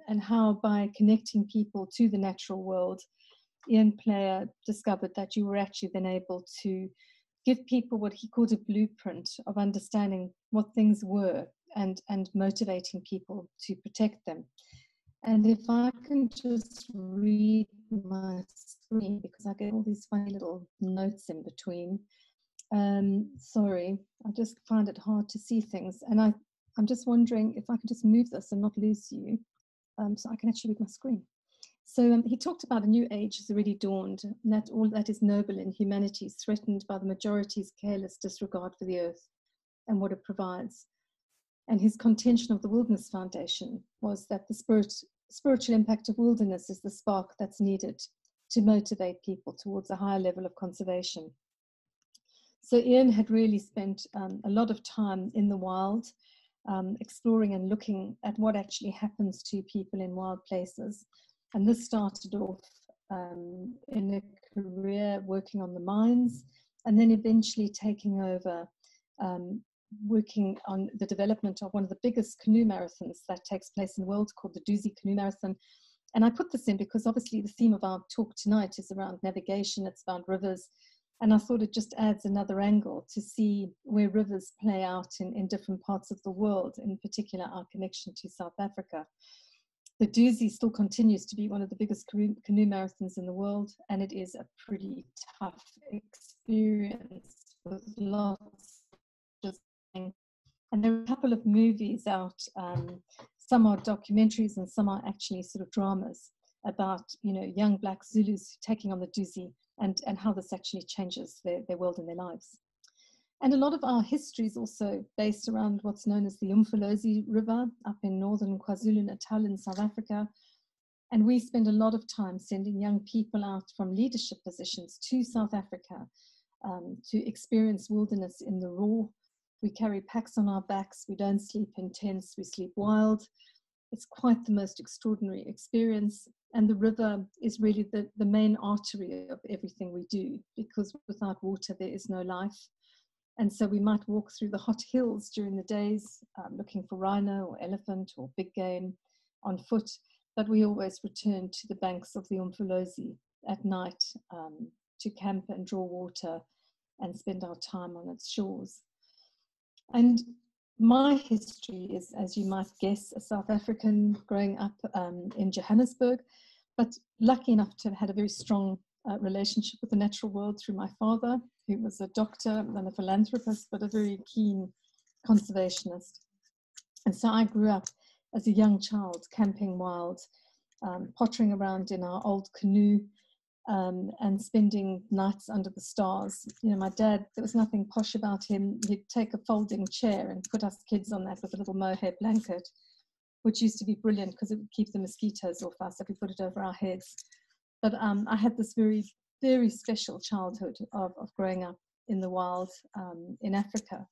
and how by connecting people to the natural world, Ian Player discovered that you were actually then able to give people what he called a blueprint of understanding what things were and motivating people to protect them. And if I can just read my screen, because I get all these funny little notes in between. Sorry, I just find it hard to see things. And I'm just wondering if I can just move this and not lose you, so I can actually read my screen. So he talked about a new age has already dawned, and that all that is noble in humanity is threatened by the majority's careless disregard for the earth and what it provides. And his contention of the Wilderness Foundation was that the spiritual impact of wilderness is the spark that's needed to motivate people towards a higher level of conservation. So Ian had really spent a lot of time in the wild, exploring and looking at what actually happens to people in wild places. And this started off in a career working on the mines, and then eventually taking over working on the development of one of the biggest canoe marathons that takes place in the world, called the Doozy Canoe Marathon. And I put this in because obviously the theme of our talk tonight is around navigation, it's about rivers. And I thought it just adds another angle to see where rivers play out in different parts of the world, in particular our connection to South Africa. The Doozy still continues to be one of the biggest canoe marathons in the world, and it is a pretty tough experience with lots of things. And there are a couple of movies out, some are documentaries and some are actually sort of dramas about, you know, young black Zulus taking on the Doozy and how this actually changes their world and their lives. And a lot of our history is also based around what's known as the Umfolozi River up in northern KwaZulu-Natal in South Africa. And we spend a lot of time sending young people out from leadership positions to South Africa to experience wilderness in the raw. We carry packs on our backs. We don't sleep in tents. We sleep wild. It's quite the most extraordinary experience. And the river is really the main artery of everything we do, because without water, there is no life. And so we might walk through the hot hills during the days, looking for rhino or elephant or big game on foot, but we always return to the banks of the Umfolozi at night to camp and draw water and spend our time on its shores. And my history is, as you might guess, a South African growing up in Johannesburg, but lucky enough to have had a very strong relationship with the natural world through my father, who was a doctor and a philanthropist, but a very keen conservationist. And so I grew up as a young child, camping wild, pottering around in our old canoe, and spending nights under the stars. You know, my dad, there was nothing posh about him. He'd take a folding chair and put us kids on that with a little mohair blanket, which used to be brilliant because it would keep the mosquitoes off us if we put it over our heads. But I had this very, very special childhood of growing up in the wild in Africa.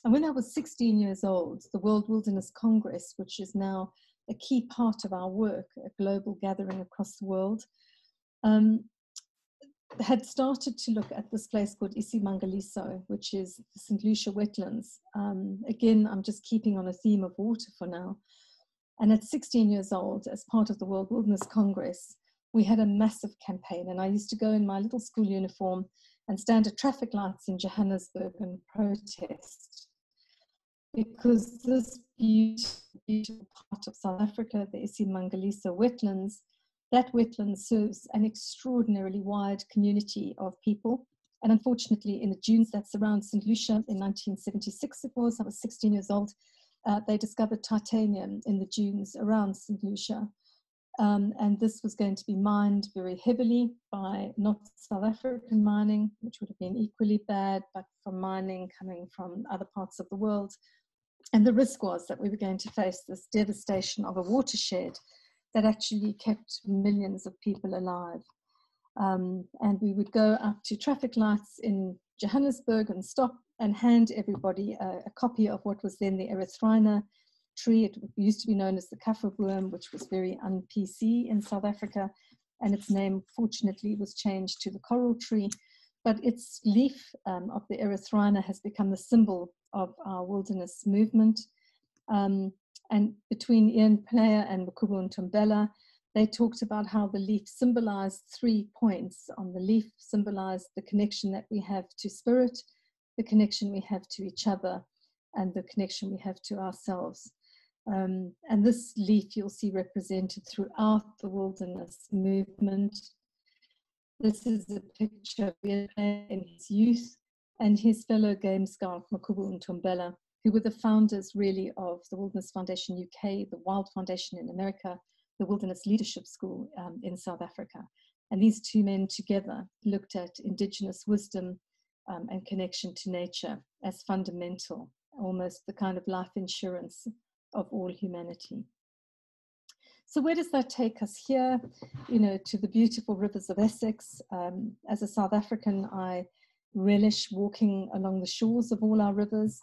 And when I was 16 years old, the World Wilderness Congress, which is now a key part of our work, a global gathering across the world, had started to look at this place called Isimangaliso, which is the St. Lucia wetlands. Again, I'm just keeping on a theme of water for now. And at 16 years old, as part of the World Wilderness Congress, we had a massive campaign, and I used to go in my little school uniform and stand at traffic lights in Johannesburg and protest, because this beautiful part of South Africa, the Isimangaliso wetlands, that wetland serves an extraordinarily wide community of people. And unfortunately, in the dunes that surround St. Lucia, in 1976 it was, I was 16 years old, they discovered titanium in the dunes around St. Lucia. And this was going to be mined very heavily by not South African mining, which would have been equally bad, but from mining coming from other parts of the world. And the risk was that we were going to face this devastation of a watershed that actually kept millions of people alive. And we would go up to traffic lights in Johannesburg and stop and hand everybody a copy of what was then the erythrina tree. It used to be known as the kafferworm, which was very un-PC in South Africa, and its name fortunately was changed to the coral tree. But its leaf of the erythrina has become the symbol of our wilderness movement. And between Ian Player and Makubu Ntombela, they talked about how the leaf symbolized 3 points. On the leaf symbolized the connection that we have to spirit, the connection we have to each other, and the connection we have to ourselves. And this leaf you'll see represented throughout the wilderness movement. This is a picture of Ian Player in his youth and his fellow game scout Makubu Ntombela, who were the founders really of the Wilderness Foundation UK, the Wild Foundation in America, the Wilderness Leadership School in South Africa. And these two men together looked at indigenous wisdom and connection to nature as fundamental, almost the kind of life insurance of all humanity. So where does that take us here? You know, to the beautiful rivers of Essex. As a South African, I relish walking along the shores of all our rivers.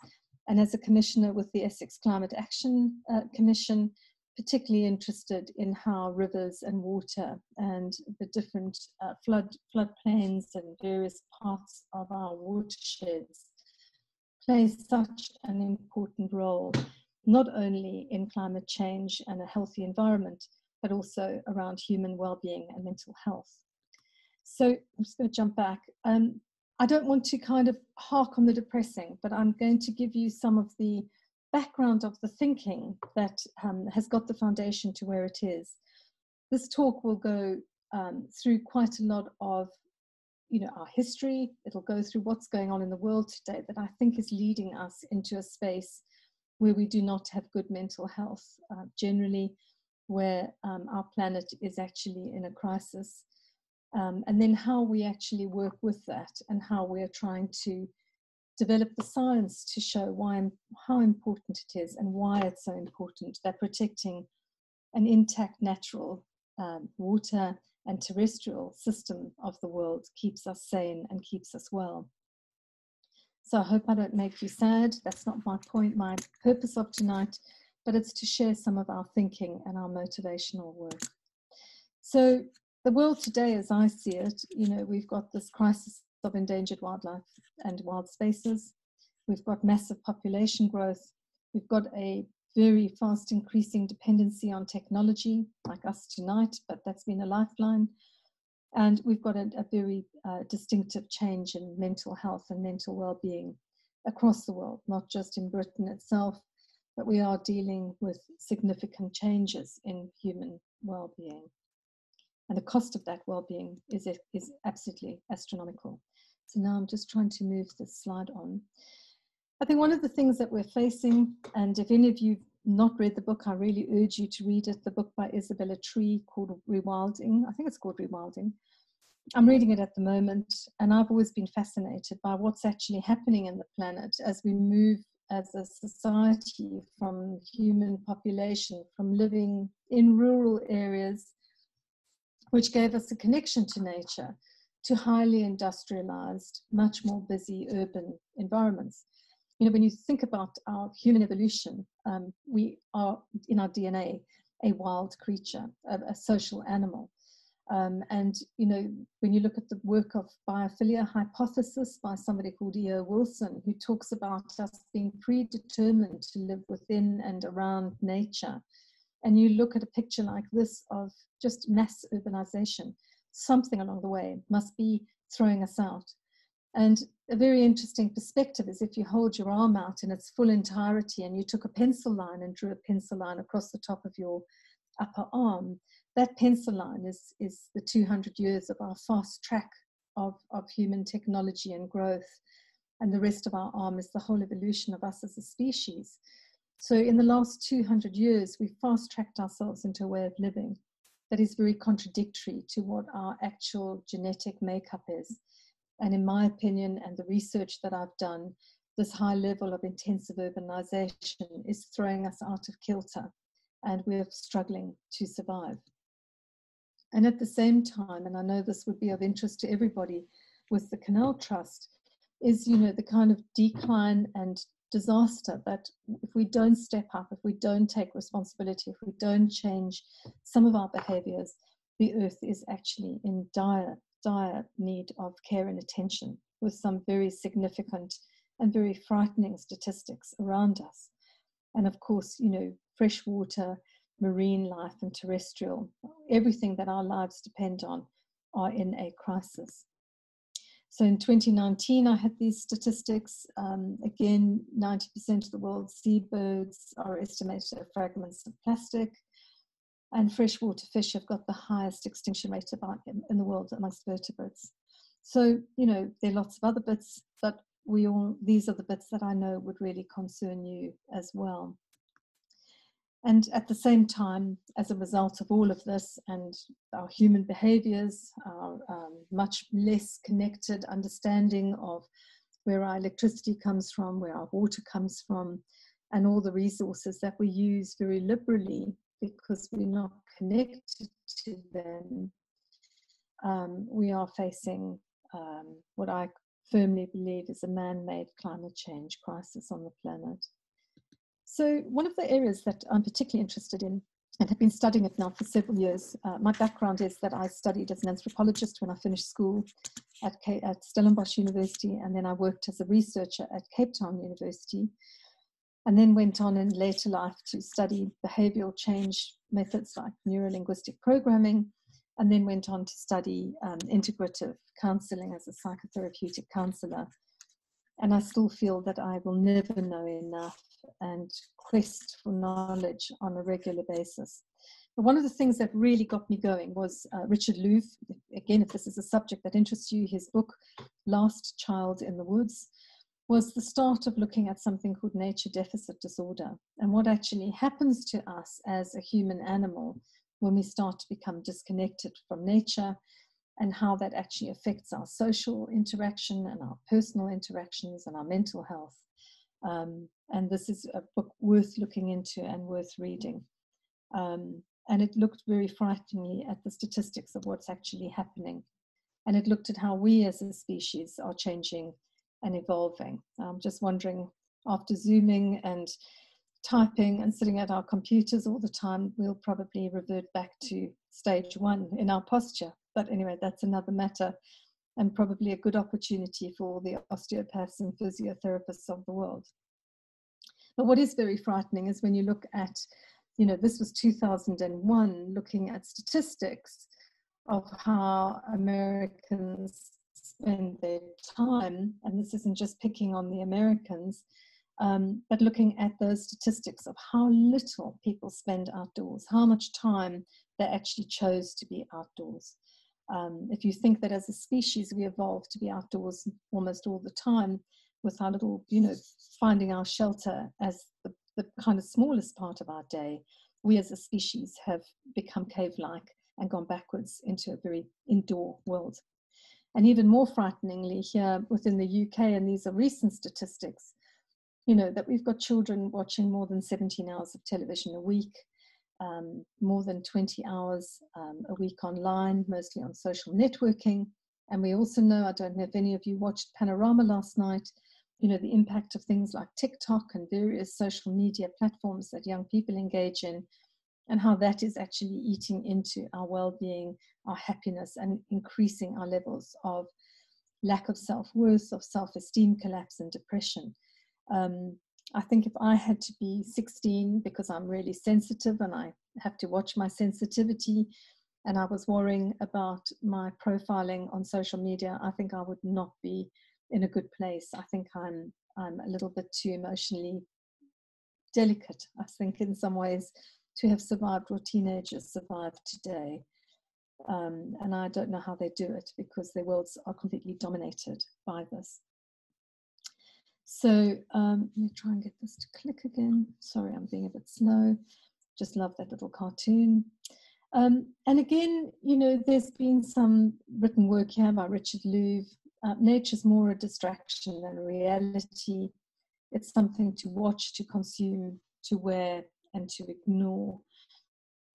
And as a commissioner with the Essex Climate Action Commission, particularly interested in how rivers and water and the different floodplains and various parts of our watersheds play such an important role, not only in climate change and a healthy environment, but also around human well-being and mental health. So I'm just going to jump back. I don't want to kind of hark on the depressing, but I'm going to give you some of the background of the thinking that has got the foundation to where it is. This talk will go through quite a lot of, you know, our history. It'll go through what's going on in the world today that I think is leading us into a space where we do not have good mental health generally, where our planet is actually in a crisis. And then how we actually work with that and how we are trying to develop the science to show how important it is and why it's so important that protecting an intact natural water and terrestrial system of the world keeps us sane and keeps us well. So I hope I don't make you sad. That's not my point, my purpose of tonight, but it's to share some of our thinking and our motivational work. So the world today, as I see it, you know, we've got this crisis of endangered wildlife and wild spaces. We've got massive population growth. We've got a very fast increasing dependency on technology, like us tonight, but that's been a lifeline. And we've got a very distinctive change in mental health and mental well-being across the world, not just in Britain itself, but we are dealing with significant changes in human well-being. And the cost of that well-being is absolutely astronomical. So now I'm just trying to move this slide on. I think one of the things that we're facing, and if any of you have not read the book, I really urge you to read it, the book by Isabella Tree called Rewilding. I think it's called Rewilding. I'm reading it at the moment, and I've always been fascinated by what's actually happening in the planet as we move as a society from human population, from living in rural areas, which gave us a connection to nature, to highly industrialized, much more busy urban environments. You know, when you think about our human evolution, we are in our DNA a wild creature, a social animal. And, you know, when you look at the work of biophilia hypothesis by somebody called E.O. Wilson, who talks about us being predetermined to live within and around nature, and you look at a picture like this of just mass urbanization, something along the way must be throwing us out. And a very interesting perspective is if you hold your arm out in its full entirety and you took a pencil line and drew a pencil line across the top of your upper arm, that pencil line is the 200 years of our fast track of human technology and growth. And the rest of our arm is the whole evolution of us as a species. So in the last 200 years, we fast-tracked ourselves into a way of living that is very contradictory to what our actual genetic makeup is. And in my opinion, and the research that I've done, this high level of intensive urbanization is throwing us out of kilter, and we're struggling to survive. And at the same time, and I know this would be of interest to everybody with the Canal Trust, is, you know, the kind of decline and disaster that if we don't step up, if we don't take responsibility, if we don't change some of our behaviors, the earth is actually in dire need of care and attention, with some very significant and very frightening statistics around us. And of course, you know, fresh water, marine life and terrestrial, everything that our lives depend on are in a crisis. So in 2019, I had these statistics. Again, 90% of the world's seabirds are estimated as fragments of plastic. And freshwater fish have got the highest extinction rate in the world amongst vertebrates. So, you know, there are lots of other bits, but these are the bits that I know would really concern you as well. And at the same time, as a result of all of this and our human behaviors, our much less connected understanding of where our electricity comes from, where our water comes from, and all the resources that we use very liberally because we're not connected to them, we are facing what I firmly believe is a man-made climate change crisis on the planet. So one of the areas that I'm particularly interested in, and have been studying it now for several years, my background is that I studied as an anthropologist when I finished school at Stellenbosch University, and then I worked as a researcher at Cape Town University, and then went on in later life to study behavioral change methods like neurolinguistic programming, and then went on to study integrative counseling as a psychotherapeutic counselor. And I still feel that I will never know enough and quest for knowledge on a regular basis. But one of the things that really got me going was Richard Louv. Again, if this is a subject that interests you, his book, Last Child in the Woods, was the start of looking at something called nature deficit disorder and what actually happens to us as a human animal when we start to become disconnected from nature, and how that actually affects our social interaction and our personal interactions and our mental health. And this is a book worth looking into and worth reading. And it looked very frighteningly at the statistics of what's actually happening. And it looked at how we as a species are changing and evolving. I'm just wondering, after Zooming and typing and sitting at our computers all the time, we'll probably revert back to stage one in our posture. But anyway, that's another matter, and probably a good opportunity for all the osteopaths and physiotherapists of the world. But what is very frightening is when you look at, you know, this was 2001, looking at statistics of how Americans spend their time, and this isn't just picking on the Americans, but looking at those statistics of how little people spend outdoors, how much time they actually chose to be outdoors. If you think that as a species we evolved to be outdoors almost all the time, with our little, you know, finding our shelter as the kind of smallest part of our day, we as a species have become cave-like and gone backwards into a very indoor world. And even more frighteningly here within the UK, and these are recent statistics, you know, that we've got children watching more than 17 hours of television a week, more than 20 hours a week online, mostly on social networking. And we also know, I don't know if any of you watched Panorama last night, you know, the impact of things like TikTok and various social media platforms that young people engage in, and how that is actually eating into our well-being, our happiness, and increasing our levels of lack of self-worth, of self-esteem collapse and depression. I think if I had to be 16, because I'm really sensitive and I have to watch my sensitivity, and I was worrying about my profiling on social media, I think I would not be in a good place. I think I'm a little bit too emotionally delicate, I think, in some ways, to have survived what teenagers survive today. And I don't know how they do it, because their worlds are completely dominated by this. So let me try and get this to click again. Sorry, I'm being a bit slow. Just love that little cartoon. And again, you know, there's been some written work here by Richard Louv. Nature's more a distraction than a reality. It's something to watch, to consume, to wear, and to ignore.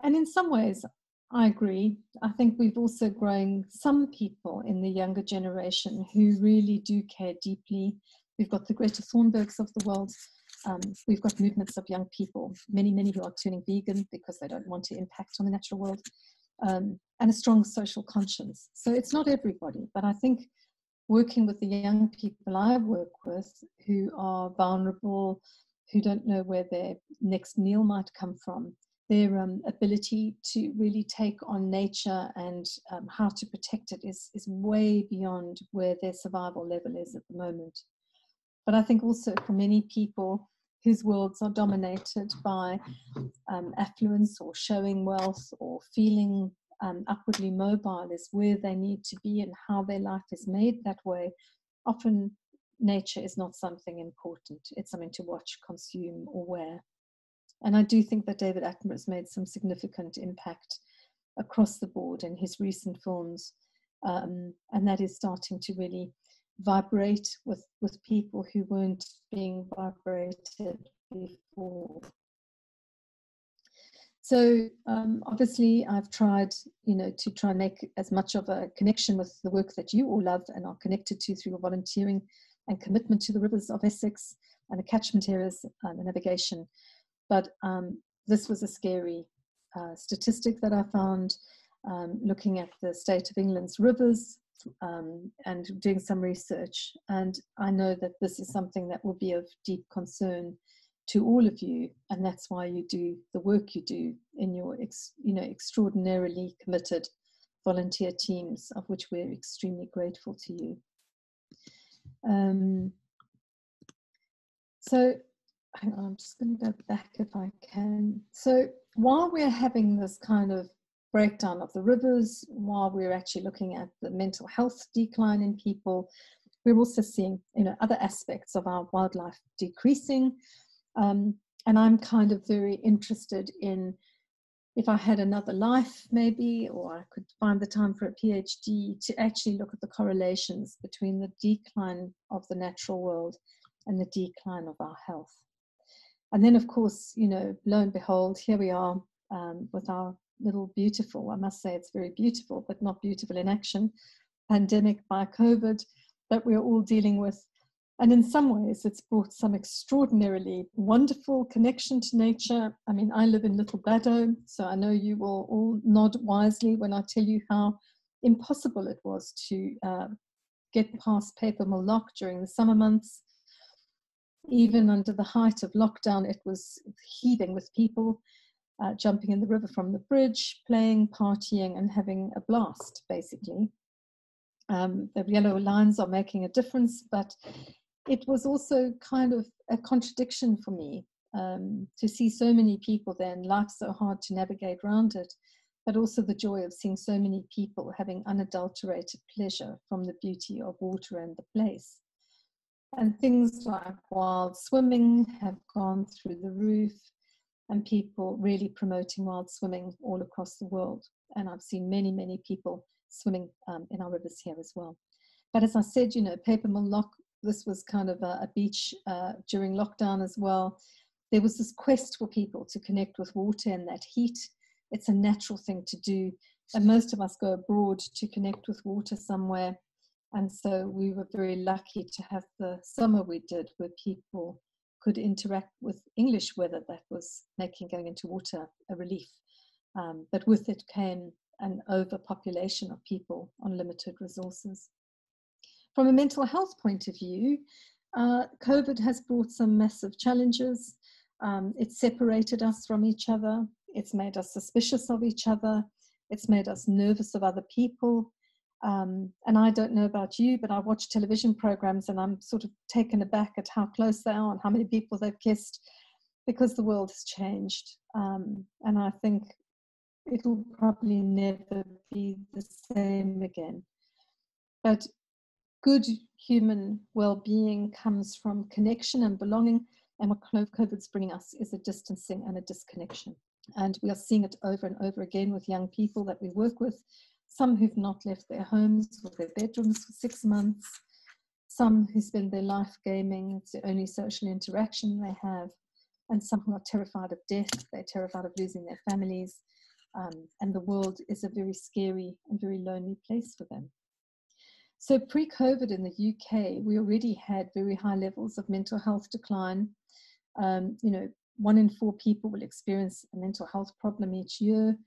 And in some ways, I agree. I think we've also grown some people in the younger generation who really do care deeply. We've got the Greta Thunbergs of the world. We've got movements of young people, many who are turning vegan because they don't want to impact on the natural world, and a strong social conscience. So it's not everybody, but I think working with the young people I work with who are vulnerable, who don't know where their next meal might come from. Their ability to really take on nature and how to protect it is way beyond where their survival level is at the moment. But I think also for many people whose worlds are dominated by affluence or showing wealth or feeling upwardly mobile is where they need to be and how their life is made that way. Often nature is not something important. It's something to watch, consume, or wear. And I do think that David Attenborough's made some significant impact across the board in his recent films. And that is starting to really vibrate with people who weren't being vibrated before. So obviously I've tried, to try and make as much of a connection with the work that you all love and are connected to through your volunteering and commitment to the rivers of Essex and the catchment areas and the navigation. But this was a scary statistic that I found looking at the state of England's rivers and doing some research. And I know that this is something that will be of deep concern to all of you, and that's why you do the work you do in your extraordinarily committed volunteer teams, of which we're extremely grateful to you. So hang on, I'm just going to go back if I can. So while we're having this kind of breakdown of the rivers, while we're actually looking at the mental health decline in people, we're also seeing other aspects of our wildlife decreasing. And I'm kind of very interested in, if I had another life maybe, or I could find the time for a PhD, to actually look at the correlations between the decline of the natural world and the decline of our health. And then, of course, lo and behold, here we are with our little beautiful, I must say it's very beautiful, but not beautiful in action, pandemic by COVID that we're all dealing with. And in some ways, it's brought some extraordinarily wonderful connection to nature. I mean, I live in Little Baddow, so I know you will all nod wisely when I tell you how impossible it was to get past Paper Mill Lock during the summer months. Even under the height of lockdown, it was heaving with people jumping in the river from the bridge, playing, partying, and having a blast, basically. The yellow lines are making a difference, but it was also kind of a contradiction for me to see so many people there and life so hard to navigate around it, but also the joy of seeing so many people having unadulterated pleasure from the beauty of water and the place. And things like wild swimming have gone through the roof, and people really promoting wild swimming all across the world. And I've seen many, many people swimming in our rivers here as well. But as I said, Paper Mill Lock, this was kind of a beach during lockdown as well. There was this quest for people to connect with water and that heat. It's a natural thing to do. And most of us go abroad to connect with water somewhere. And so we were very lucky to have the summer we did where people could interact with English weather that was making going into water a relief. But with it came an overpopulation of people on limited resources. From a mental health point of view, COVID has brought some massive challenges. It's separated us from each other. It's made us suspicious of each other. It's made us nervous of other people. And I don't know about you, but I watch television programs and I'm sort of taken aback at how close they are and how many people they've kissed, because the world has changed. And I think it will probably never be the same again. But good human well-being comes from connection and belonging. And what COVID's bringing us is a distancing and a disconnection. And we are seeing it over and over again with young people that we work with. Some who've not left their homes or their bedrooms for 6 months, some who spend their life gaming, it's the only social interaction they have, and some who are terrified of death, they're terrified of losing their families, and the world is a very scary and very lonely place for them. So pre-COVID in the UK, we already had very high levels of mental health decline. 1 in 4 people will experience a mental health problem each year.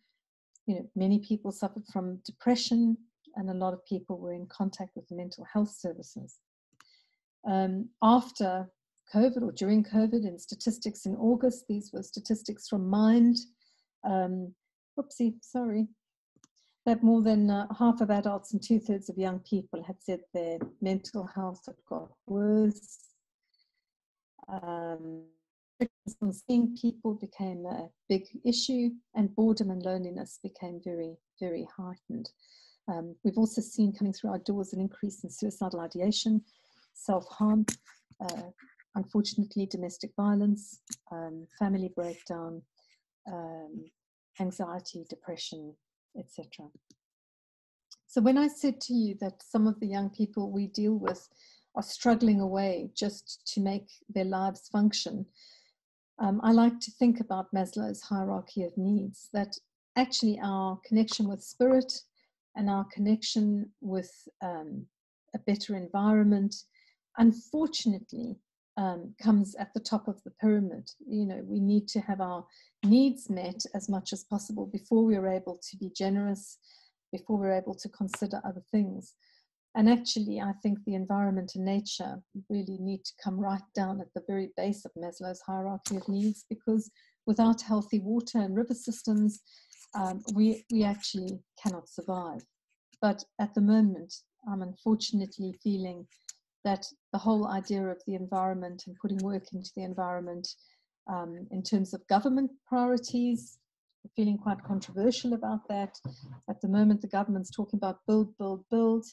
Many people suffered from depression, and a lot of people were in contact with the mental health services. After COVID or during COVID in statistics in August. These were statistics from Mind. That more than half of adults and 2/3 of young people had said their mental health had got worse. Seeing people became a big issue, and boredom and loneliness became very, very heightened. We've also seen coming through our doors an increase in suicidal ideation, self-harm, unfortunately domestic violence, family breakdown, anxiety, depression, etc. So when I said to you that some of the young people we deal with are struggling away just to make their lives function, I like to think about Maslow's hierarchy of needs, that actually our connection with spirit and our connection with a better environment, unfortunately, comes at the top of the pyramid. You know, we need to have our needs met as much as possible before we're able to be generous, before we're able to consider other things. And actually, I think the environment and nature really need to come right down at the very base of Maslow's hierarchy of needs, because without healthy water and river systems, we actually cannot survive. But at the moment, I'm unfortunately feeling that the whole idea of the environment and putting work into the environment in terms of government priorities, I'm feeling quite controversial about that. At the moment, the government's talking about build, build, build,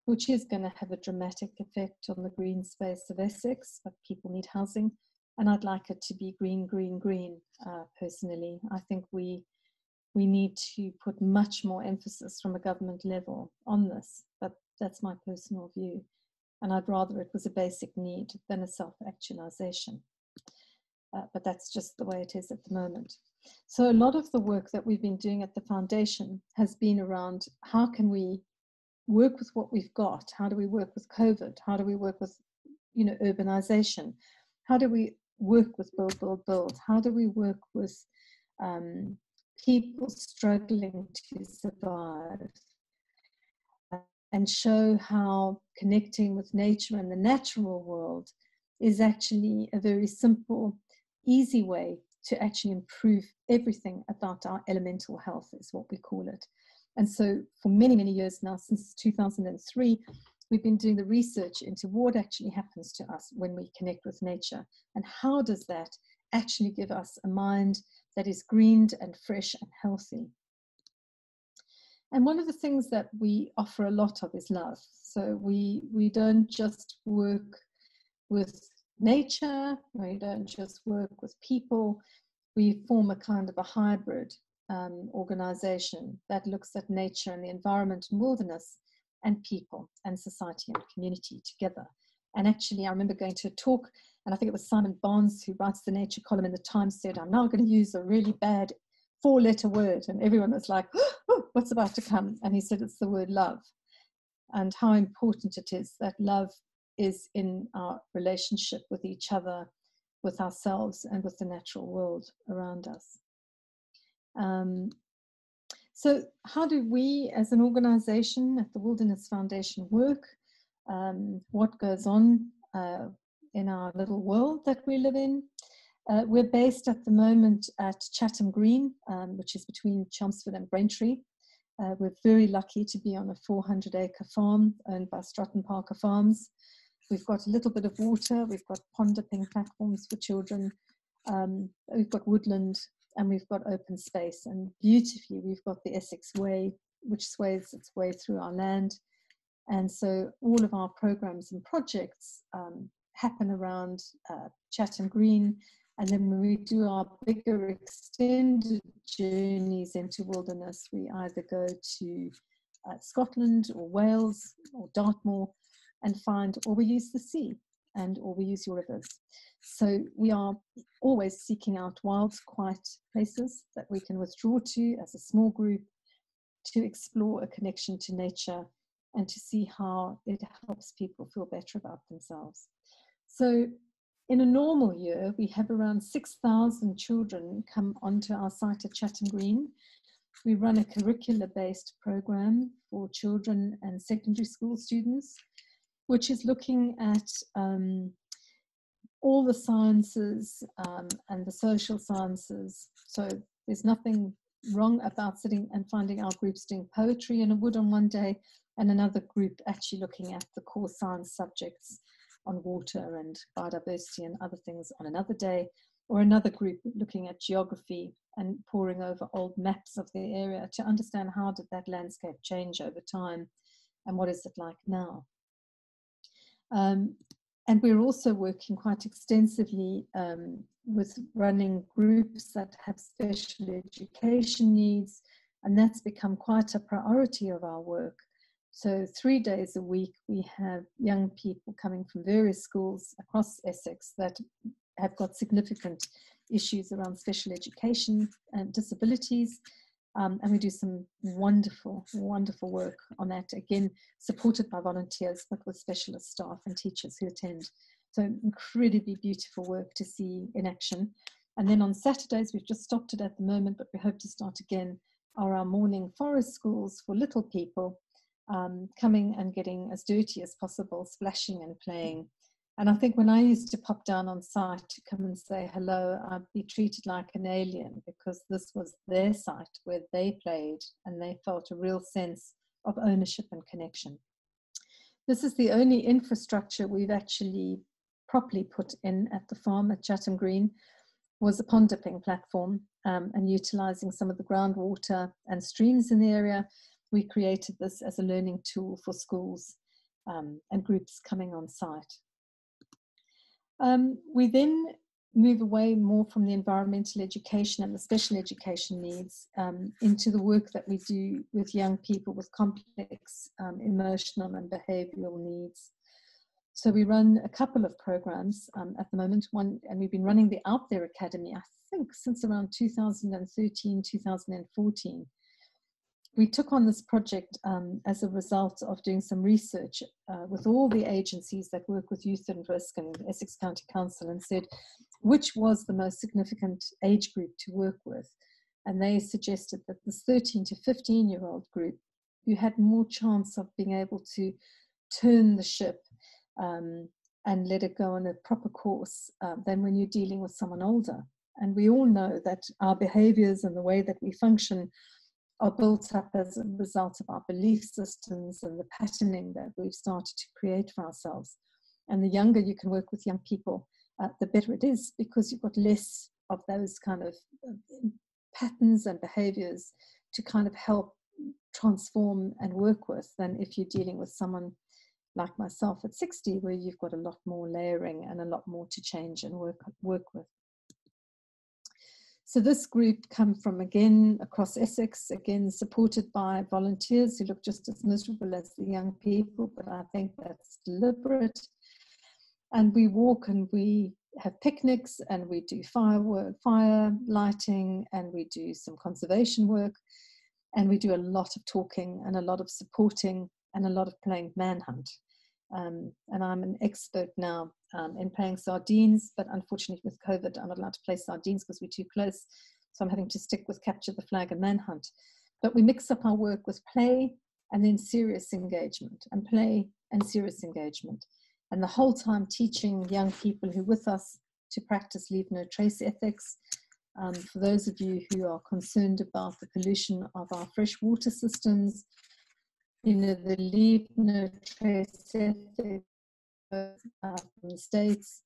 which is going to have a dramatic effect on the green space of Essex, but people need housing. And I'd like it to be green, green, green, personally. I think we need to put much more emphasis from a government level on this, but that's my personal view. And I'd rather it was a basic need than a self-actualization. But that's just the way it is at the moment. So a lot of the work that we've been doing at the foundation has been around how can we work with what we've got? How do we work with COVID? How do we work with, urbanization? How do we work with build, build, build? How do we work with people struggling to survive? And show how connecting with nature and the natural world is actually a very simple, easy way to actually improve everything about our elemental health, is what we call it. And so for many, many years now, since 2003, we've been doing the research into what actually happens to us when we connect with nature, and how does that actually give us a mind that is greened and fresh and healthy. And one of the things that we offer a lot of is love. So we don't just work with nature, we don't just work with people, we form a kind of a hybrid organization that looks at nature and the environment and wilderness and people and society and community together. And actually, I remember going to a talk, and I think it was Simon Barnes, who writes the nature column in the Times, said, I'm now going to use a really bad 4-letter word. And everyone was like, oh, what's about to come? And he said, it's the word love. And how important it is that love is in our relationship with each other, with ourselves, and with the natural world around us. So how do we as an organization at the Wilderness Foundation work? What goes on in our little world that we live in? We're based at the moment at Chatham Green, which is between Chelmsford and Braintree. We're very lucky to be on a 400-acre farm owned by Stratton Parker Farms. We've got a little bit of water, we've got pond dipping platforms for children, we've got woodland, and we've got open space. And beautifully, we've got the Essex Way, which sways its way through our land. And so all of our programs and projects happen around Chatham Green. And then when we do our bigger extended journeys into wilderness, we either go to Scotland or Wales or Dartmoor and find, or we use the sea, or we use your rivers. So we are always seeking out wild, quiet places that we can withdraw to as a small group to explore a connection to nature and to see how it helps people feel better about themselves. So in a normal year, we have around 6,000 children come onto our site at Chatham Green. We run a curricular-based program for children and secondary school students, which is looking at all the sciences and the social sciences. So there's nothing wrong about sitting and finding our groups doing poetry in a wood on one day, and another group actually looking at the core science subjects on water and biodiversity and other things on another day, or another group looking at geography and poring over old maps of the area to understand how did that landscape change over time and what is it like now. And we're also working quite extensively with running groups that have special education needs, and that's become quite a priority of our work. So 3 days a week, we have young people coming from various schools across Essex that have got significant issues around special education and disabilities. And we do some wonderful, wonderful work on that, again, supported by volunteers, but with specialist staff and teachers who attend. So incredibly beautiful work to see in action. And then on Saturdays, we've just stopped it at the moment, but we hope to start again, are our morning forest schools for little people, coming and getting as dirty as possible, splashing and playing. And I think when I used to pop down on site to come and say hello, I'd be treated like an alien, because this was their site where they played and they felt a real sense of ownership and connection. This is the only infrastructure we've actually properly put in at the farm at Chatham Green, was a pond dipping platform, and utilising some of the groundwater and streams in the area. We created this as a learning tool for schools and groups coming on site. We then move away more from the environmental education and the special education needs into the work that we do with young people with complex emotional and behavioural needs. So we run a couple of programs at the moment, one, and we've been running the Out There Academy, I think, since around 2013, 2014. We took on this project as a result of doing some research with all the agencies that work with youth and risk and Essex County Council, and said which was the most significant age group to work with. And they suggested that this 13 to 15-year-old group, you had more chance of being able to turn the ship and let it go on a proper course than when you're dealing with someone older. And we all know that our behaviours and the way that we function are built up as a result of our belief systems and the patterning that we've started to create for ourselves. And the younger you can work with young people, the better it is, because you've got less of those kind of patterns and behaviors to kind of help transform and work with, than if you're dealing with someone like myself at 60, where you've got a lot more layering and a lot more to change and work with. So this group come from, again, across Essex, again, supported by volunteers who look just as miserable as the young people, but I think that's deliberate. And we walk and we have picnics and we do fire lighting, and we do some conservation work, and we do a lot of talking and a lot of supporting and a lot of playing manhunt. And I'm an expert now in playing sardines, but unfortunately with COVID, I'm not allowed to play sardines because we're too close. So I'm having to stick with capture the flag and manhunt. But we mix up our work with play and then serious engagement, and play and serious engagement. And the whole time teaching young people who are with us to practice leave no trace ethics. For those of you who are concerned about the pollution of our freshwater systems, you know, the leave no trace ethic from the States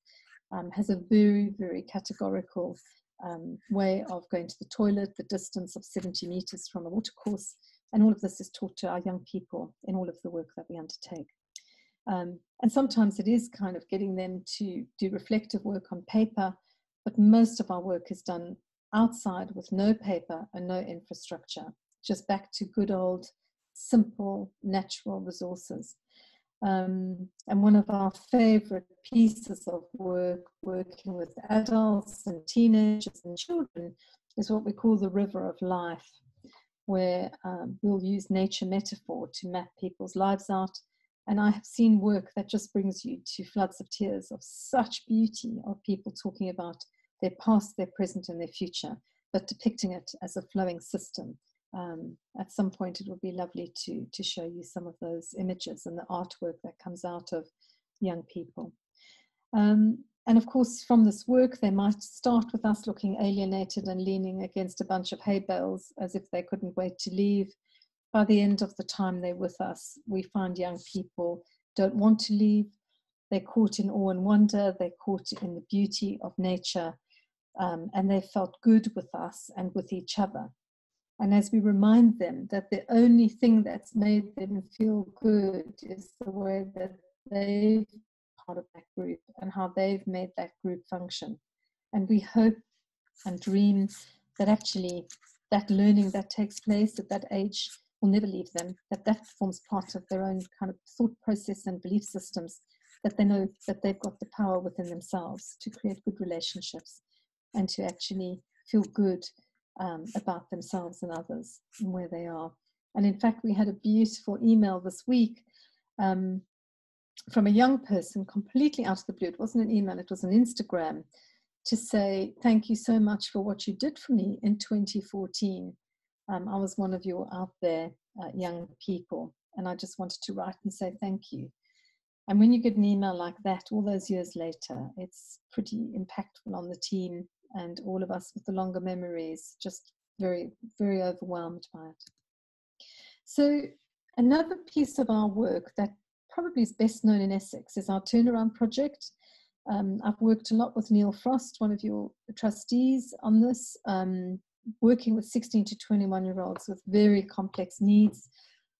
has a very, very categorical way of going to the toilet, the distance of 70 meters from a watercourse, and all of this is taught to our young people in all of the work that we undertake. And sometimes it is kind of getting them to do reflective work on paper, but most of our work is done outside with no paper and no infrastructure, just back to good old simple natural resources. And one of our favorite pieces of work, working with adults and teenagers and children, is what we call the river of life, where we'll use nature metaphor to map people's lives out. And I have seen work that just brings you to floods of tears of such beauty of people talking about their past, their present, and their future, but depicting it as a flowing system. At some point it would be lovely to show you some of those images and the artwork that comes out of young people. And of course, from this work, they might start with us looking alienated and leaning against a bunch of hay bales as if they couldn't wait to leave. By the end of the time they're with us, we find young people don't want to leave. They're caught in awe and wonder. They're caught in the beauty of nature. And they felt good with us and with each other. And as we remind them that the only thing that's made them feel good is the way that they've part of that group and how they've made that group function. And we hope and dream that actually that learning that takes place at that age will never leave them, that forms part of their own kind of thought process and belief systems, that they know that they've got the power within themselves to create good relationships and to actually feel good about themselves and others and where they are. And in fact, we had a beautiful email this week from a young person, completely out of the blue. It wasn't an email, it was an Instagram, to say, thank you so much for what you did for me in 2014. I was one of your out there young people, and I just wanted to write and say thank you. And when you get an email like that all those years later, it's pretty impactful on the team and all of us with the longer memories, just very, very overwhelmed by it. So another piece of our work that probably is best known in Essex is our turnaround project. I've worked a lot with Neil Frost, one of your trustees, on this, working with 16 to 21-year-olds with very complex needs.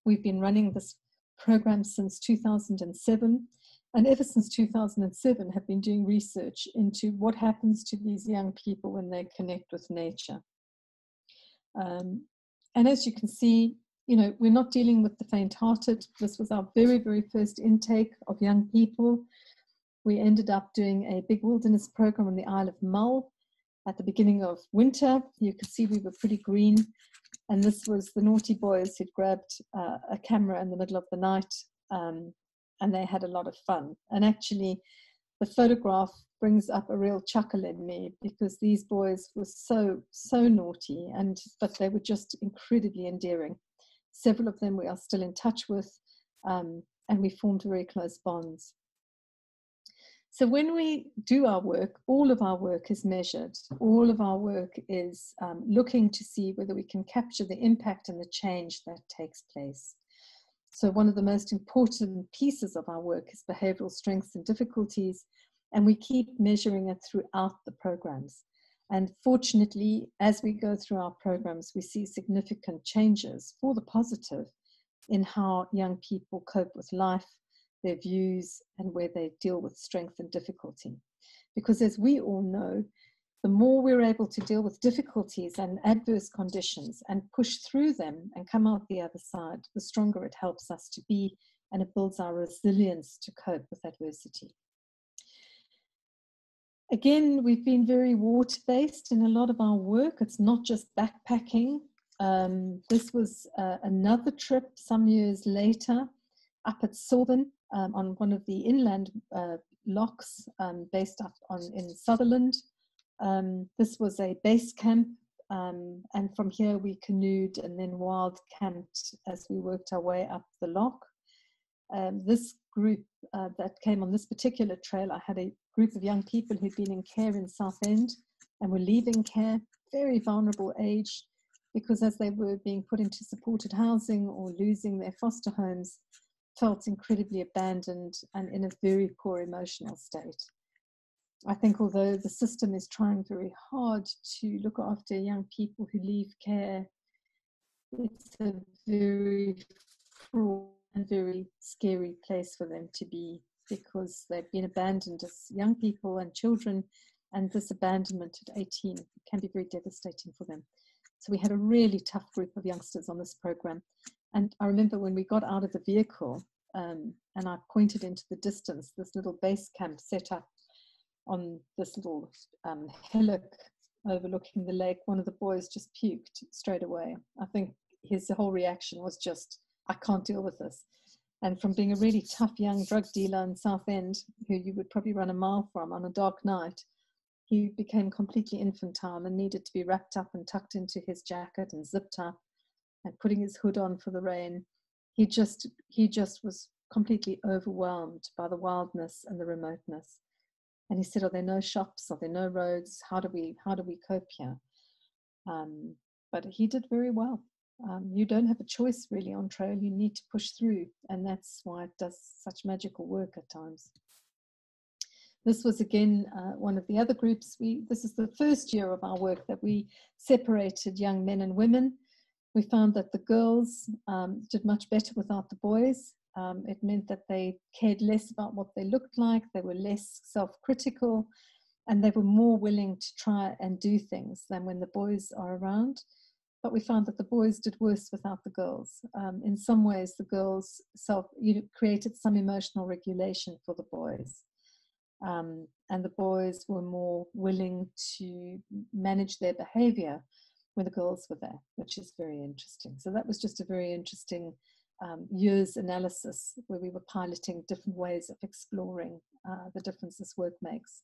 We've been running this program since 2007, and ever since 2007 have been doing research into what happens to these young people when they connect with nature. And as you can see, you know, we're not dealing with the faint-hearted. This was our very, very first intake of young people. We ended up doing a big wilderness program on the Isle of Mull at the beginning of winter. You could see we were pretty green. And this was the naughty boys who'd grabbed a camera in the middle of the night, and they had a lot of fun. And actually, the photograph brings up a real chuckle in me, because these boys were so naughty, but they were just incredibly endearing. Several of them we are still in touch with, and we formed very close bonds. So when we do our work, all of our work is measured. All of our work is looking to see whether we can capture the impact and the change that takes place. So one of the most important pieces of our work is behavioral strengths and difficulties, and we keep measuring it throughout the programs. And fortunately, as we go through our programs, we see significant changes for the positive in how young people cope with life, their views, and where they deal with strength and difficulty. Because as we all know, the more we're able to deal with difficulties and adverse conditions and push through them and come out the other side, the stronger it helps us to be, and it builds our resilience to cope with adversity. Again, we've been very water-based in a lot of our work. It's not just backpacking. This was another trip some years later up at Sorben, on one of the inland locks based up in Sutherland. This was a base camp, and from here we canoed and then wild camped as we worked our way up the lock. This group that came on this particular trail, I had a group of young people who'd been in care in Southend and were leaving care, very vulnerable age, because as they were being put into supported housing or losing their foster homes, felt incredibly abandoned and in a very poor emotional state. I think although the system is trying very hard to look after young people who leave care, it's a very cruel and very scary place for them to be, because they've been abandoned as young people and children, and this abandonment at 18 can be very devastating for them. So we had a really tough group of youngsters on this program. And I remember when we got out of the vehicle and I pointed into the distance, this little base camp set up on this little hillock overlooking the lake, one of the boys just puked straight away. I think his whole reaction was just, I can't deal with this. And from being a really tough young drug dealer in Southend, who you would probably run a mile from on a dark night, he became completely infantile and needed to be wrapped up and tucked into his jacket and zipped up and putting his hood on for the rain. He just was completely overwhelmed by the wildness and the remoteness. And he said, are there no shops? Are there no roads? How do we cope here? But he did very well. You don't have a choice really on trail. You need to push through, and that's why it does such magical work at times. This was again one of the other groups. This is the first year of our work that we separated young men and women. We found that the girls did much better without the boys. It meant that they cared less about what they looked like, they were less self-critical, and they were more willing to try and do things than when the boys are around. But we found that the boys did worse without the girls. In some ways, the girls created some emotional regulation for the boys. And the boys were more willing to manage their behavior when the girls were there, which is very interesting. So that was just a very interesting year's analysis where we were piloting different ways of exploring the differences work makes.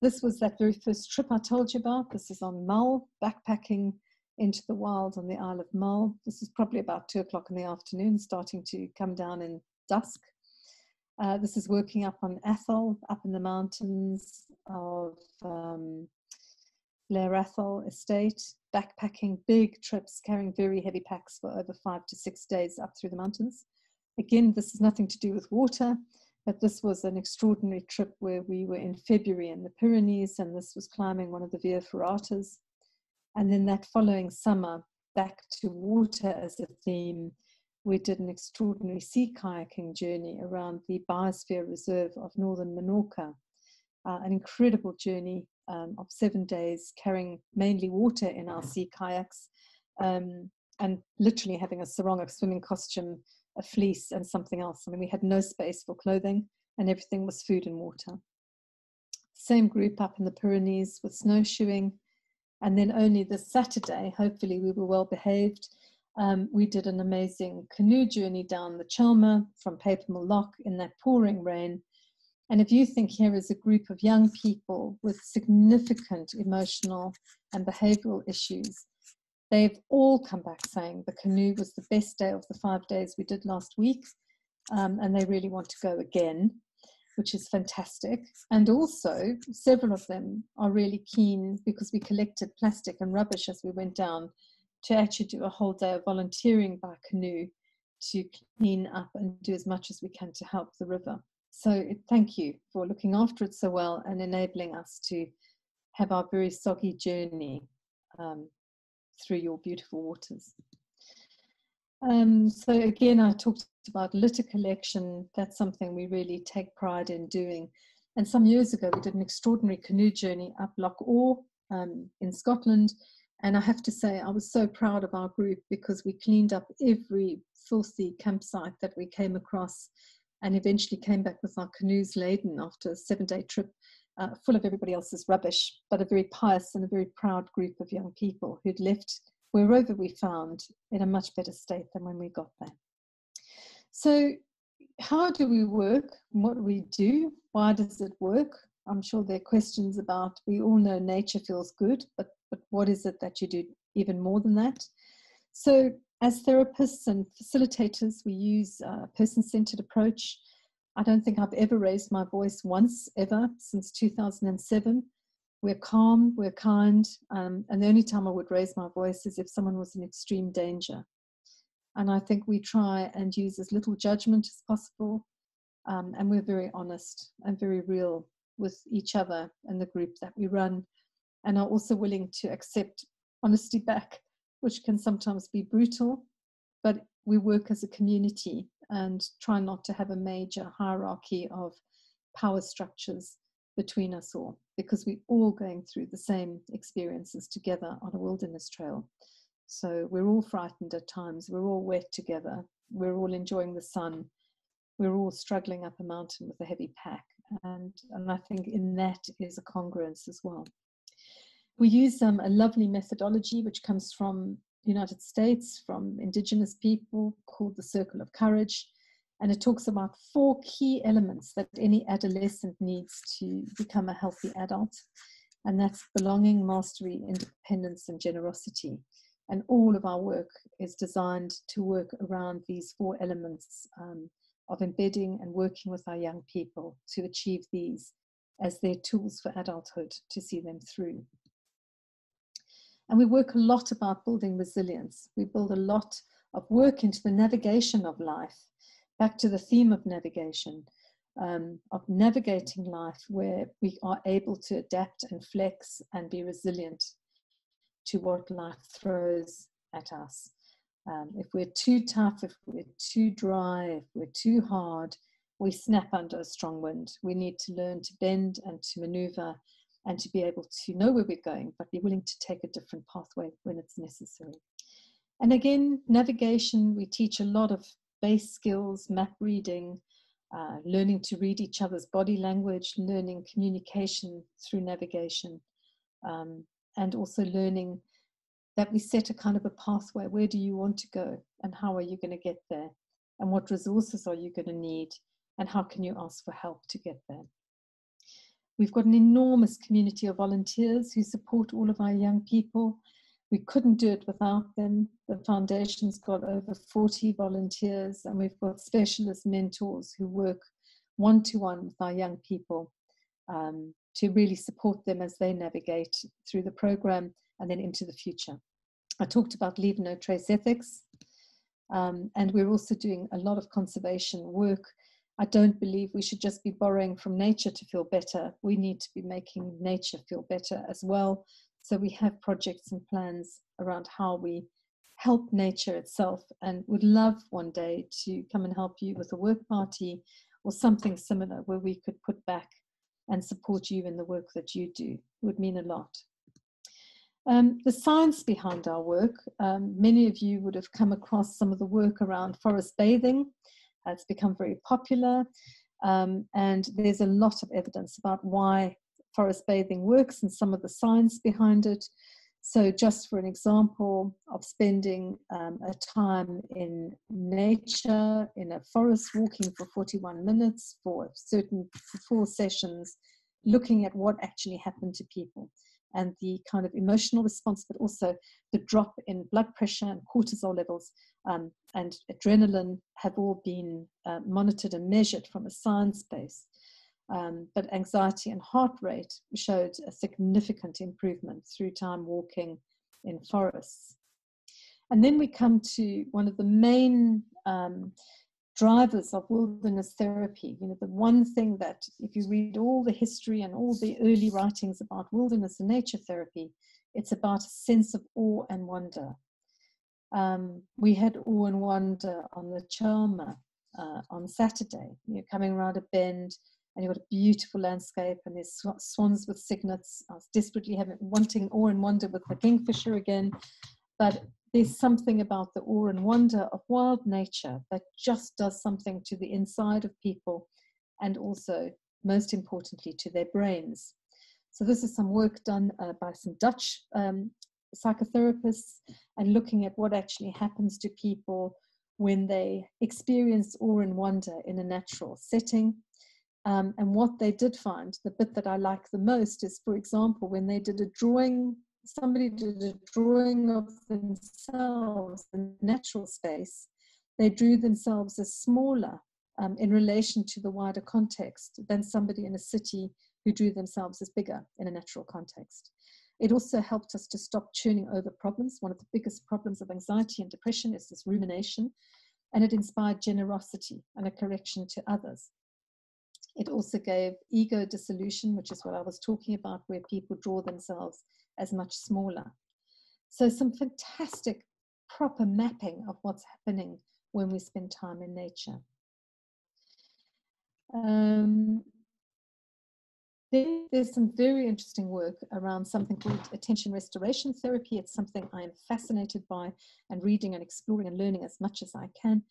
This was that very first trip I told you about. This is on Mull, backpacking into the wild on the Isle of Mull. This is probably about 2 o'clock in the afternoon, starting to come down in dusk. This is working up on Athol, up in the mountains of Blair Athol Estate, backpacking, big trips, carrying very heavy packs for over 5 to 6 days up through the mountains. Again, this is nothing to do with water, but this was an extraordinary trip where we were in February in the Pyrenees, and this was climbing one of the Via Ferratas. And then that following summer, back to water as a theme, we did an extraordinary sea kayaking journey around the Biosphere Reserve of Northern Menorca, an incredible journey of 7 days, carrying mainly water in our sea kayaks, and literally having a sarong, a swimming costume, a fleece, and something else. I mean, we had no space for clothing, and everything was food and water. Same group up in the Pyrenees with snowshoeing. And then only this Saturday, hopefully we were well behaved, we did an amazing canoe journey down the Chelmer from Papermill Loch in that pouring rain. And if you think here is a group of young people with significant emotional and behavioral issues, they've all come back saying the canoe was the best day of the 5 days we did last week, and they really want to go again, which is fantastic. And also, several of them are really keen, because we collected plastic and rubbish as we went down, to actually do a whole day of volunteering by canoe to clean up and do as much as we can to help the river. So thank you for looking after it so well and enabling us to have our very soggy journey through your beautiful waters. So again, I talked about litter collection. That's something we really take pride in doing. And some years ago, we did an extraordinary canoe journey up Loch Orr in Scotland. And I have to say, I was so proud of our group, because we cleaned up every filthy campsite that we came across, and eventually came back with our canoes laden after a 7-day trip, full of everybody else's rubbish, but a very pious and a very proud group of young people who'd left wherever we found in a much better state than when we got there. So how do we work? What do we do? Why does it work? I'm sure there are questions about, we all know nature feels good, but what is it that you do even more than that? So as therapists and facilitators, we use a person-centered approach. I don't think I've ever raised my voice once, ever, since 2007. We're calm, we're kind, and the only time I would raise my voice is if someone was in extreme danger. And I think we try and use as little judgment as possible, and we're very honest and very real with each other and the group that we run, and are also willing to accept honesty back, which can sometimes be brutal, but we work as a community and try not to have a major hierarchy of power structures between us all, because we're all going through the same experiences together on a wilderness trail. So we're all frightened at times, we're all wet together, we're all enjoying the sun, we're all struggling up a mountain with a heavy pack, and I think in that is a congruence as well. We use a lovely methodology which comes from the United States, from Indigenous people, called the Circle of Courage. And it talks about 4 key elements that any adolescent needs to become a healthy adult. And that's belonging, mastery, independence, and generosity. And all of our work is designed to work around these 4 elements of embedding and working with our young people to achieve these as their tools for adulthood to see them through. And we work a lot about building resilience. We build a lot of work into the navigation of life, back to the theme of navigation, of navigating life where we are able to adapt and flex and be resilient to what life throws at us. If we're too tough, if we're too dry, if we're too hard, we snap under a strong wind. We need to learn to bend and to maneuver and to be able to know where we're going, but be willing to take a different pathway when it's necessary. And again, navigation, we teach a lot of base skills, map reading, learning to read each other's body language, learning communication through navigation, and also learning that we set a kind of a pathway. Where do you want to go, and how are you going to get there, and what resources are you going to need, and how can you ask for help to get there? We've got an enormous community of volunteers who support all of our young people. We couldn't do it without them. The foundation's got over 40 volunteers, and we've got specialist mentors who work one-to-one with our young people to really support them as they navigate through the program and then into the future. I talked about leave no trace ethics, and we're also doing a lot of conservation work. I don't believe we should just be borrowing from nature to feel better. We need to be making nature feel better as well. So we have projects and plans around how we help nature itself, and would love one day to come and help you with a work party or something similar where we could put back and support you in the work that you do. It would mean a lot. The science behind our work, many of you would have come across some of the work around forest bathing. It's become very popular, and there's a lot of evidence about why forest bathing works and some of the science behind it. So just for an example of spending a time in nature, in a forest, walking for 41 minutes for 4 sessions, looking at what actually happened to people and the kind of emotional response, but also the drop in blood pressure and cortisol levels and adrenaline have all been monitored and measured from a science base. But anxiety and heart rate showed a significant improvement through time walking in forests. And then we come to one of the main drivers of wilderness therapy. You know, the one thing that, if you read all the history and all the early writings about wilderness and nature therapy, it's about a sense of awe and wonder. We had awe and wonder on the Chelmer on Saturday. You're coming around a bend, and you've got a beautiful landscape, and there's swans with cygnets. I was desperately wanting awe and wonder with the kingfisher again, but there's something about the awe and wonder of wild nature that just does something to the inside of people, and also, most importantly, to their brains. So this is some work done by some Dutch psychotherapists, and looking at what actually happens to people when they experience awe and wonder in a natural setting. And what they did find, the bit that I like the most is, for example, when they did a drawing, somebody did a drawing of themselves in natural space, they drew themselves as smaller in relation to the wider context than somebody in a city who drew themselves as bigger in a natural context. It also helped us to stop churning over problems. One of the biggest problems of anxiety and depression is this rumination, and it inspired generosity and a correction to others. It also gave ego dissolution, which is what I was talking about, where people draw themselves as much smaller. So some fantastic proper mapping of what's happening when we spend time in nature. Then there's some very interesting work around something called attention restoration therapy. It's something I am fascinated by, and reading and exploring and learning as much as I can.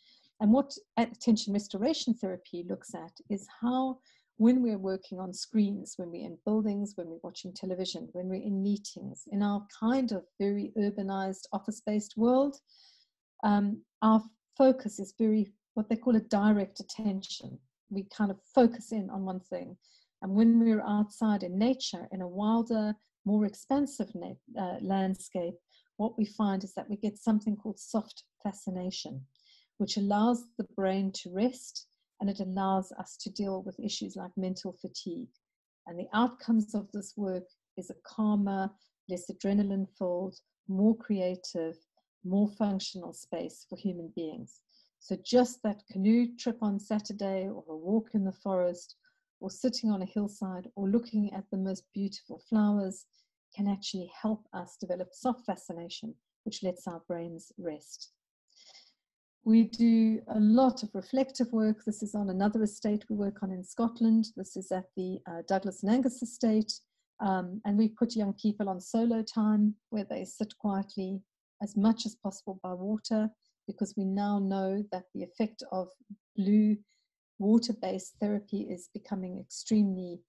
And what attention restoration therapy looks at is how, when we're working on screens, when we're in buildings, when we're watching television, when we're in meetings, in our kind of very urbanized office-based world, our focus is very, what they call a direct attention. We kind of focus in on one thing. And when we're outside in nature, in a wilder, more expansive landscape, what we find is that we get something called soft fascination, which allows the brain to rest, and it allows us to deal with issues like mental fatigue And the outcomes of this work is a calmer, less adrenaline-filled, more creative, more functional space for human beings. So just that canoe trip on Saturday, or a walk in the forest, or sitting on a hillside, or looking at the most beautiful flowers can actually help us develop soft fascination, which lets our brains rest. We do a lot of reflective work. This is on another estate we work on in Scotland. This is at the Douglas and Angus estate. And we put young people on solo time where they sit quietly as much as possible by water, because we now know that the effect of blue water-based therapy is becoming extremely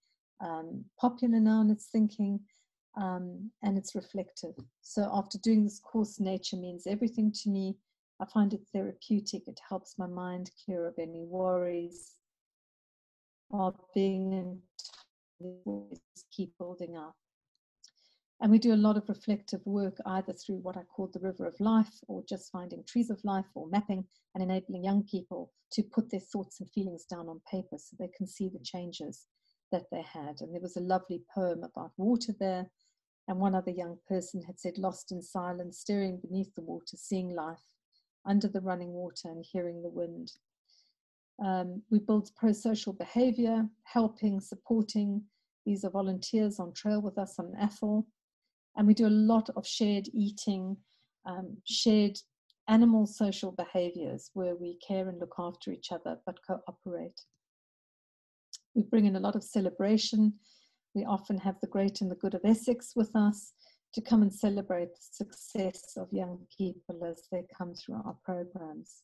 popular now in its thinking, and it's reflective. So after doing this course, nature means everything to me. I find it therapeutic. It helps my mind clear of any worries, while being in keep building up. And we do a lot of reflective work, either through what I call the river of life, or just finding trees of life, or mapping and enabling young people to put their thoughts and feelings down on paper so they can see the changes that they had. And there was a lovely poem about water there. And one other young person had said, lost in silence, staring beneath the water, seeing life under the running water and hearing the wind. We build pro-social behavior, helping, supporting. These are volunteers on trail with us on Athol. And we do a lot of shared eating, shared animal social behaviors where we care and look after each other but cooperate. We bring in a lot of celebration. We often have the great and the good of Essex with us to come and celebrate the success of young people as they come through our programs.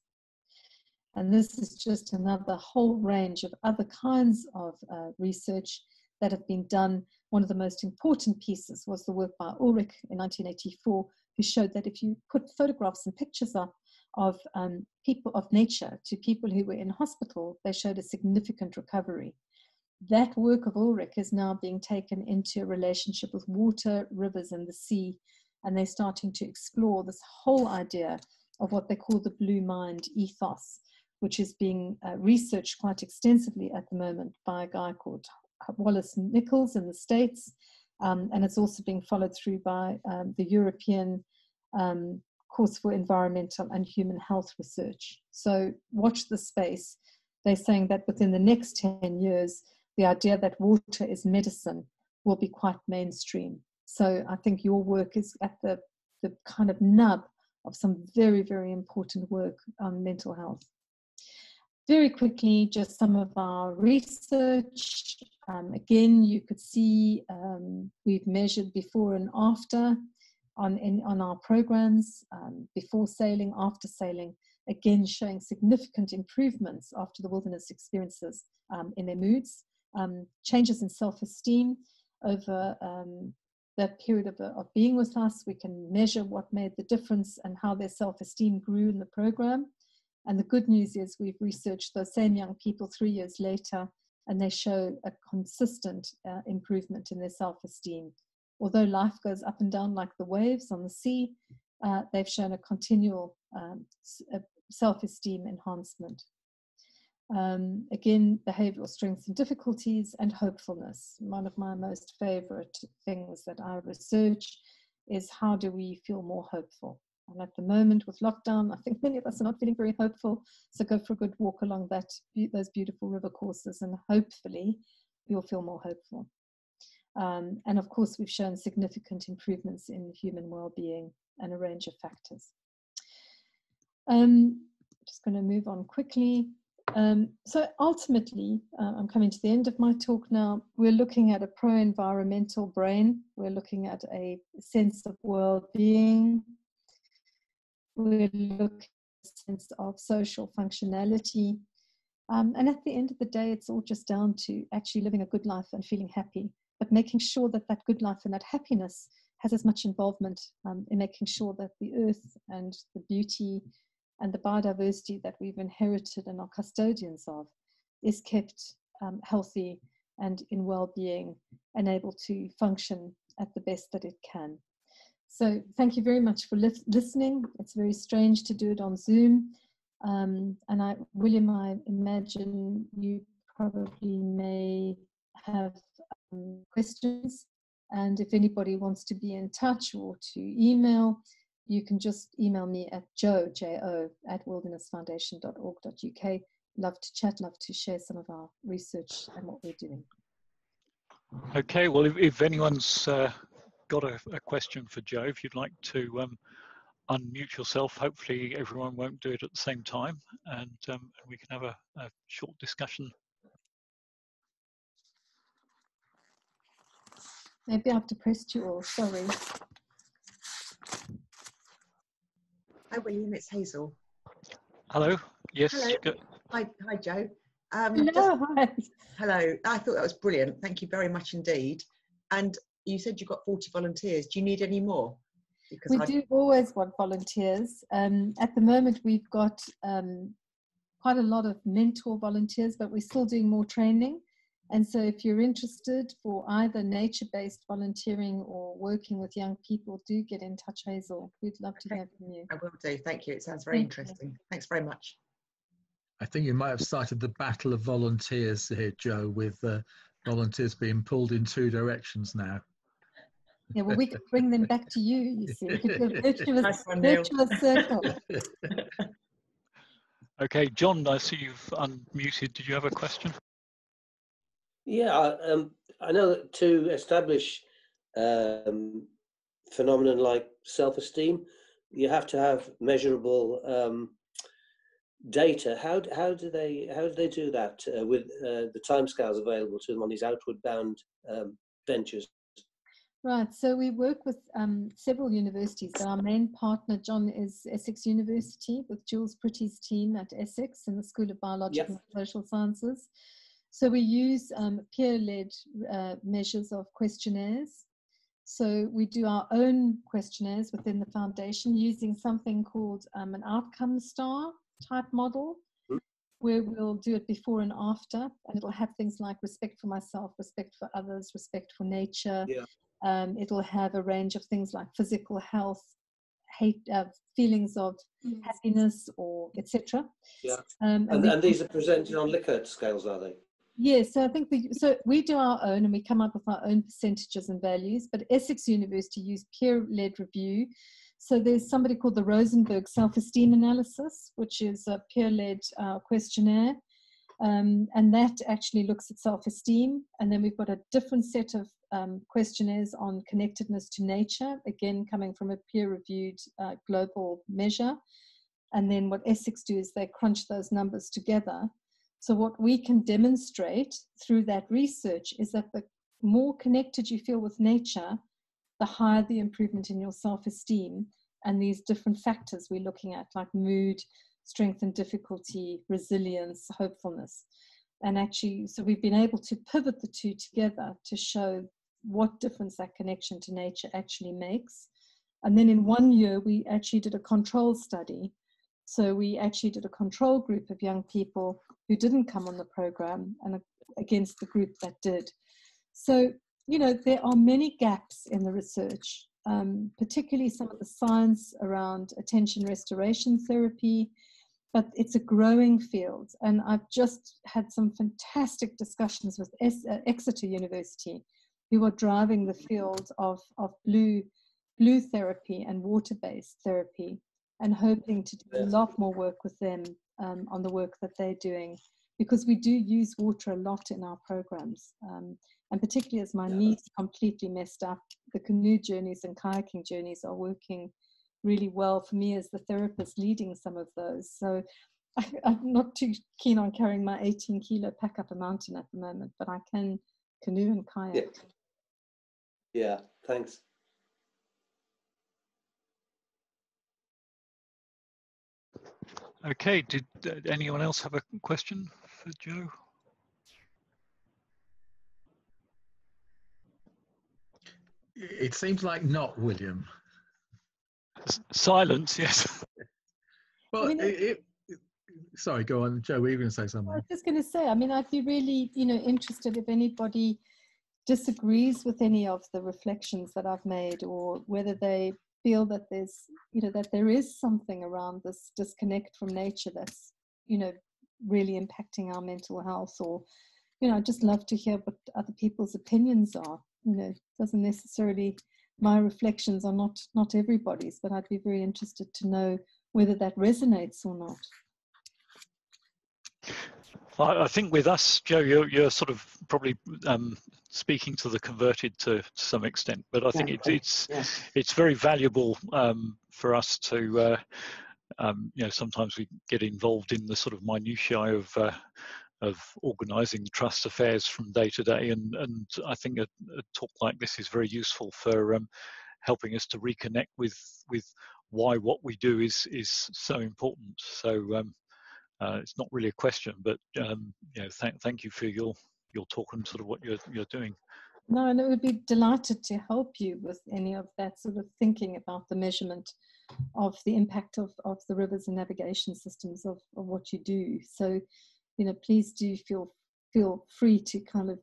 And this is just another whole range of other kinds of research that have been done. One of the most important pieces was the work by Ulrich in 1984, who showed that if you put photographs and pictures up of people of nature to people who were in hospital, they showed a significant recovery. That work of Ulrich is now being taken into a relationship with water, rivers, and the sea, and they're starting to explore this whole idea of what they call the blue mind ethos, which is being researched quite extensively at the moment by a guy called Wallace Nichols in the States, and it's also being followed through by the European course for environmental and human health research. So watch the space. They're saying that within the next 10 years, the idea that water is medicine will be quite mainstream. So I think your work is at the kind of nub of some very, very important work on mental health. Very quickly, just some of our research. Again, you could see we've measured before and after on our programs, before sailing, after sailing, again showing significant improvements after the wilderness experiences in their moods, changes in self-esteem over that period of being with us. We can measure what made the difference and how their self-esteem grew in the program. And the good news is we've researched those same young people 3 years later, and they show a consistent improvement in their self-esteem. Although life goes up and down like the waves on the sea, they've shown a continual self-esteem enhancement. Again, behavioral strengths and difficulties and hopefulness. One of my most favorite things that I research is how do we feel more hopeful? And at the moment with lockdown, I think many of us are not feeling very hopeful. So go for a good walk along those beautiful river courses and hopefully you'll feel more hopeful. And of course, we've shown significant improvements in human well-being and a range of factors. Just going to move on quickly. So ultimately, I'm coming to the end of my talk now. We're looking at a pro-environmental brain. We're looking at a sense of well-being. We're looking at a sense of social functionality. And at the end of the day, it's all just down to actually living a good life and feeling happy, but making sure that that good life and that happiness has as much involvement in making sure that the earth and the beauty and the biodiversity that we've inherited and are custodians of is kept healthy and in well-being and able to function at the best that it can. So thank you very much for listening. It's very strange to do it on Zoom. And William, I imagine you probably may have questions. And if anybody wants to be in touch or to email, you can just email me at jo@wildernessfoundation.org.uk. Love to chat, love to share some of our research and what we're doing. Okay, well, if anyone's got a question for Jo, if you'd like to unmute yourself, hopefully everyone won't do it at the same time, and we can have a short discussion. Maybe I have to press you all, sorry. Hi William, it's Hazel. Hello, yes. Hello. Hi Jo. Hello, hi. Hello, I thought that was brilliant. Thank you very much indeed. And you said you've got 40 volunteers. Do you need any more? Because we do always want volunteers. At the moment, we've got quite a lot of mentor volunteers, but we're still doing more training. And so if you're interested for either nature-based volunteering or working with young people, do get in touch, Hazel. We'd love to hear from you. I will do. Thank you. It sounds very interesting. Thanks very much. I think you might have started the battle of volunteers here, Jo, with volunteers being pulled in two directions now. Yeah, well, we can bring them back to you, you see. We could do a virtuous circle. Okay, John, I see you've unmuted. Did you have a question? Yeah, I know that to establish phenomenon like self-esteem, you have to have measurable data. How do they do that with the timescales available to them on these outward bound ventures? Right, so we work with several universities. Our main partner, John, is Essex University with Jules Pretty's team at Essex in the School of Biological and Social Sciences. So we use peer-led measures of questionnaires. So we do our own questionnaires within the foundation using something called an outcome star type model, where we'll do it before and after, and it'll have things like respect for myself, respect for others, respect for nature. It'll have a range of things like physical health, feelings of happiness, or etc. And these are presented on Likert scales, are they? Yes, so I think we do our own, and we come up with our own percentages and values, but Essex University use peer-led review. So there's somebody called the Rosenberg self-esteem analysis, which is a peer-led questionnaire, and that actually looks at self-esteem. And then we've got a different set of questionnaires on connectedness to nature, again coming from a peer-reviewed global measure. And then what Essex do is they crunch those numbers together. So what we can demonstrate through that research is that the more connected you feel with nature, the higher the improvement in your self-esteem, and these different factors we're looking at, like mood, strength and difficulty, resilience, hopefulness. And actually, so we've been able to pivot the two together to show what difference that connection to nature actually makes. And then in 1 year, we actually did a control study. So we actually did a control group of young people who didn't come on the program and against the group that did. So, you know, there are many gaps in the research, particularly some of the science around attention restoration therapy, but it's a growing field. And I've just had some fantastic discussions with Exeter University, who are driving the field of blue therapy and water-based therapy, and hoping to do a lot more work with them on the work that they're doing, because we do use water a lot in our programs. And particularly as my knees completely messed up, the canoe journeys and kayaking journeys are working really well for me as the therapist leading some of those. So I'm not too keen on carrying my 18 kilo pack up a mountain at the moment, but I can canoe and kayak. Yeah, thanks. Okay, did anyone else have a question for Jo? It seems like not, William. Silence, yes. Well, I mean, sorry, go on, Jo, were you going to say something? I was just going to say, I mean, I'd be really, interested if anybody disagrees with any of the reflections that I've made, or whether they feel that there's, that there is something around this disconnect from nature that's, really impacting our mental health, or, I just love to hear what other people's opinions are. Doesn't necessarily, my reflections are not everybody's, but I'd be very interested to know whether that resonates or not. I think with us, Joe, you're sort of probably speaking to the converted to some extent, but I think it's very valuable for us to, sometimes we get involved in the sort of minutiae of organising the trust affairs from day to day, and I think a talk like this is very useful for helping us to reconnect with why what we do is so important. So it's not really a question, but thank you for your talk and sort of what you're doing. No, and it would be delighted to help you with any of that sort of thinking about the measurement of the impact of the rivers and navigation systems of what you do. So, please do feel free to kind of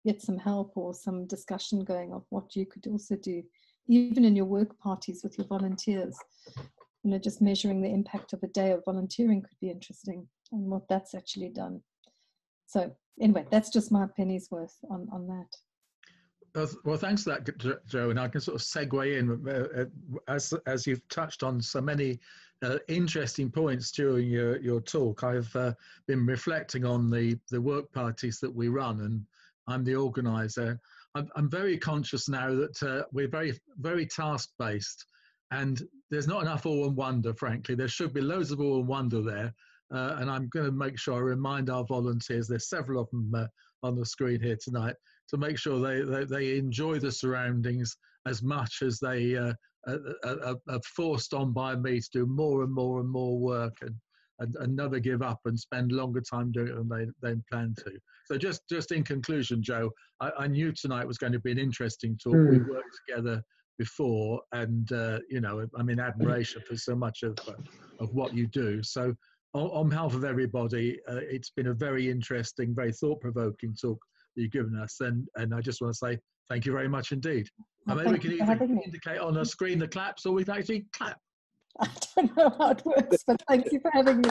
get some help or some discussion going of what you could also do, even in your work parties with your volunteers. Just measuring the impact of a day of volunteering could be interesting, and what that's actually done. So anyway, that's just my penny's worth on that. Well, thanks for that, Joe. And I can sort of segue in as you've touched on so many interesting points during your talk. I've been reflecting on the work parties that we run, and I'm the organizer. I'm very conscious now that we're very, very task-based, and there's not enough awe and wonder, frankly. There should be loads of awe and wonder there. And I'm going to make sure I remind our volunteers, there's several of them on the screen here tonight, to make sure they enjoy the surroundings as much as they are forced on by me to do more and more and more work and never give up and spend longer time doing it than they plan to. So just in conclusion, Joe, I knew tonight was going to be an interesting talk. We've worked together before, and I'm in admiration for so much of what you do. So on behalf of everybody, it's been a very interesting, very thought-provoking talk that you've given us, and I just want to say thank you very much indeed. Maybe we can either indicate on a screen the claps, or we can actually clap. I don't know how it works, but thank you for having me.